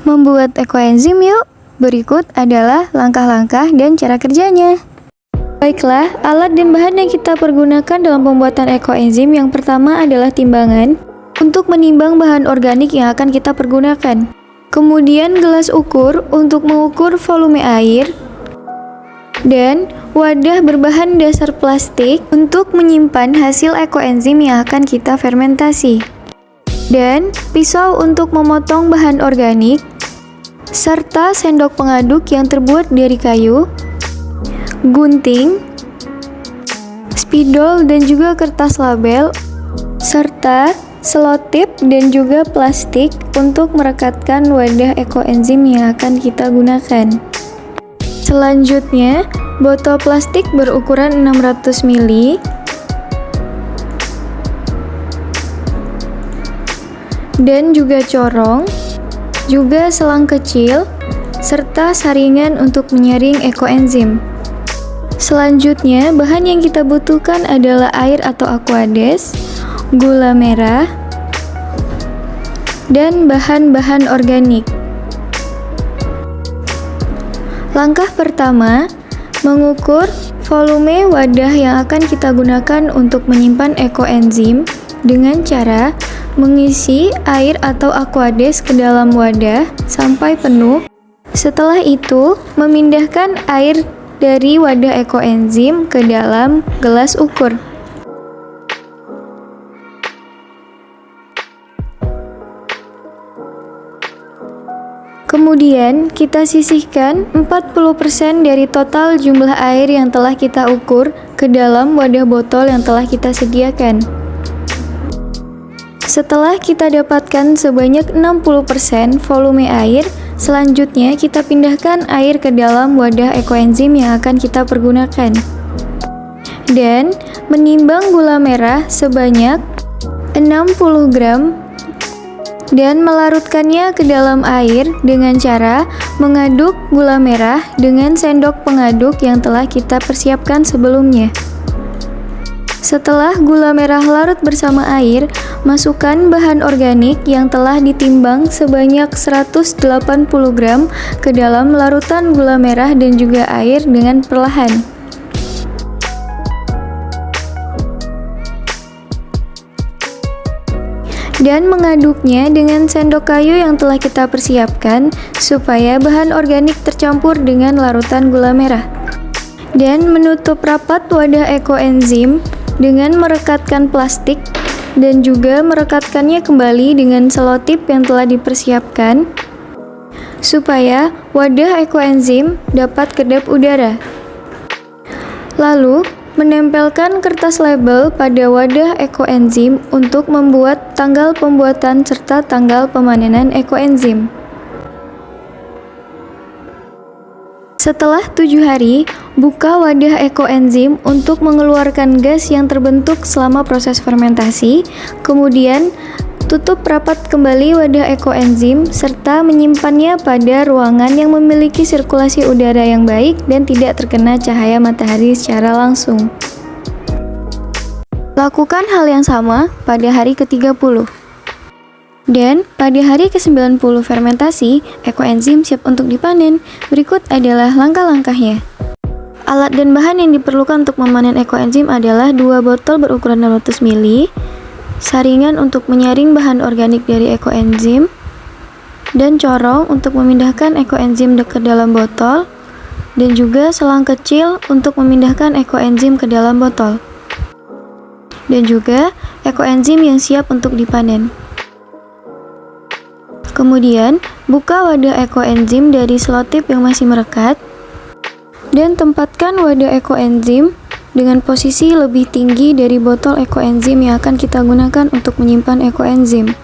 Membuat ekoenzim yuk! Berikut adalah langkah-langkah dan cara kerjanya. Baiklah, alat dan bahan yang kita pergunakan dalam pembuatan ekoenzim yang pertama adalah timbangan untuk menimbang bahan organik yang akan kita pergunakan. Kemudian gelas ukur untuk mengukur volume air dan wadah berbahan dasar plastik untuk menyimpan hasil ekoenzim yang akan kita fermentasi. Dan pisau untuk memotong bahan organik serta sendok pengaduk yang terbuat dari kayu, gunting, spidol dan juga kertas label, serta selotip dan juga plastik untuk merekatkan wadah ekoenzim yang akan kita gunakan. Selanjutnya, botol plastik berukuran 600 ml dan juga corong, juga selang kecil, serta saringan untuk menyaring ekoenzim. Selanjutnya, bahan yang kita butuhkan adalah air atau aquades, gula merah, dan bahan-bahan organik. Langkah pertama, mengukur volume wadah yang akan kita gunakan untuk menyimpan ekoenzim dengan cara mengisi air atau aquades ke dalam wadah sampai penuh. Setelah itu, memindahkan air dari wadah ekoenzim ke dalam gelas ukur. Kemudian, kita sisihkan 40% dari total jumlah air yang telah kita ukur ke dalam wadah botol yang telah kita sediakan. Setelah kita dapatkan sebanyak 60% volume air, selanjutnya kita pindahkan air ke dalam wadah ekoenzim yang akan kita pergunakan. Dan menimbang gula merah sebanyak 60 gram dan melarutkannya ke dalam air dengan cara mengaduk gula merah dengan sendok pengaduk yang telah kita persiapkan sebelumnya. Setelah gula merah larut bersama air, masukkan bahan organik yang telah ditimbang sebanyak 180 gram ke dalam larutan gula merah dan juga air dengan perlahan. Dan mengaduknya dengan sendok kayu yang telah kita persiapkan supaya bahan organik tercampur dengan larutan gula merah. Dan menutup rapat wadah ekoenzim dengan merekatkan plastik dan juga merekatkannya kembali dengan selotip yang telah dipersiapkan supaya wadah ekoenzim dapat kedap udara. Lalu, menempelkan kertas label pada wadah ekoenzim untuk membuat tanggal pembuatan serta tanggal pemanenan ekoenzim. Setelah 7 hari, buka wadah ekoenzim untuk mengeluarkan gas yang terbentuk selama proses fermentasi. Kemudian, tutup rapat kembali wadah ekoenzim serta menyimpannya pada ruangan yang memiliki sirkulasi udara yang baik dan tidak terkena cahaya matahari secara langsung. Lakukan hal yang sama pada hari ke-30. Dan pada hari ke-90 fermentasi, ekoenzim siap untuk dipanen. Berikut adalah langkah-langkahnya. Alat dan bahan yang diperlukan untuk memanen ekoenzim adalah 2 botol berukuran 600 ml, saringan untuk menyaring bahan organik dari ekoenzim, dan corong untuk memindahkan ekoenzim ke dalam botol, dan juga selang kecil untuk memindahkan ekoenzim ke dalam botol, dan juga ekoenzim yang siap untuk dipanen. Kemudian, buka wadah ekoenzim dari selotip yang masih merekat, dan tempatkan wadah ekoenzim dengan posisi lebih tinggi dari botol ekoenzim yang akan kita gunakan untuk menyimpan ekoenzim.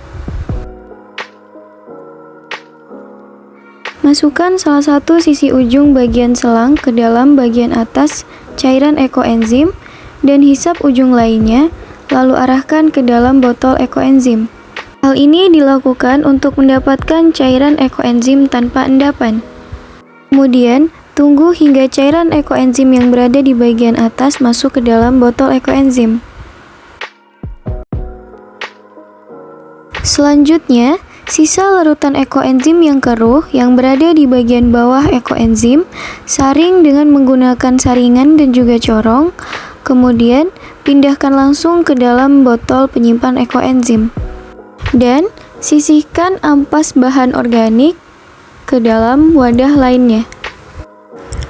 Masukkan salah satu sisi ujung bagian selang ke dalam bagian atas cairan ekoenzim dan hisap ujung lainnya, lalu arahkan ke dalam botol ekoenzim. Hal ini dilakukan untuk mendapatkan cairan ekoenzim tanpa endapan. Kemudian, tunggu hingga cairan ekoenzim yang berada di bagian atas masuk ke dalam botol ekoenzim. Selanjutnya, Sisa larutan ekoenzim yang keruh yang berada di bagian bawah ekoenzim, saring dengan menggunakan saringan dan juga corong, kemudian pindahkan langsung ke dalam botol penyimpan ekoenzim. Dan sisihkan ampas bahan organik ke dalam wadah lainnya.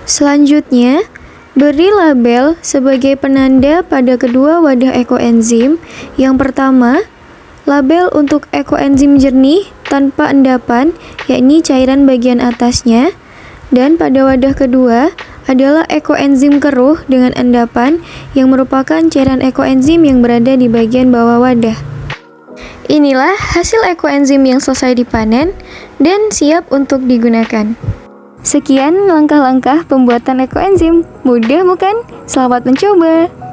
Selanjutnya, beri label sebagai penanda pada kedua wadah ekoenzim. Yang pertama, label untuk ekoenzim jernih tanpa endapan, yakni cairan bagian atasnya. Dan pada wadah kedua adalah ekoenzim keruh dengan endapan yang merupakan cairan ekoenzim yang berada di bagian bawah wadah. Inilah hasil ekoenzim yang selesai dipanen dan siap untuk digunakan. Sekian langkah-langkah pembuatan ekoenzim. Mudah bukan? Selamat mencoba!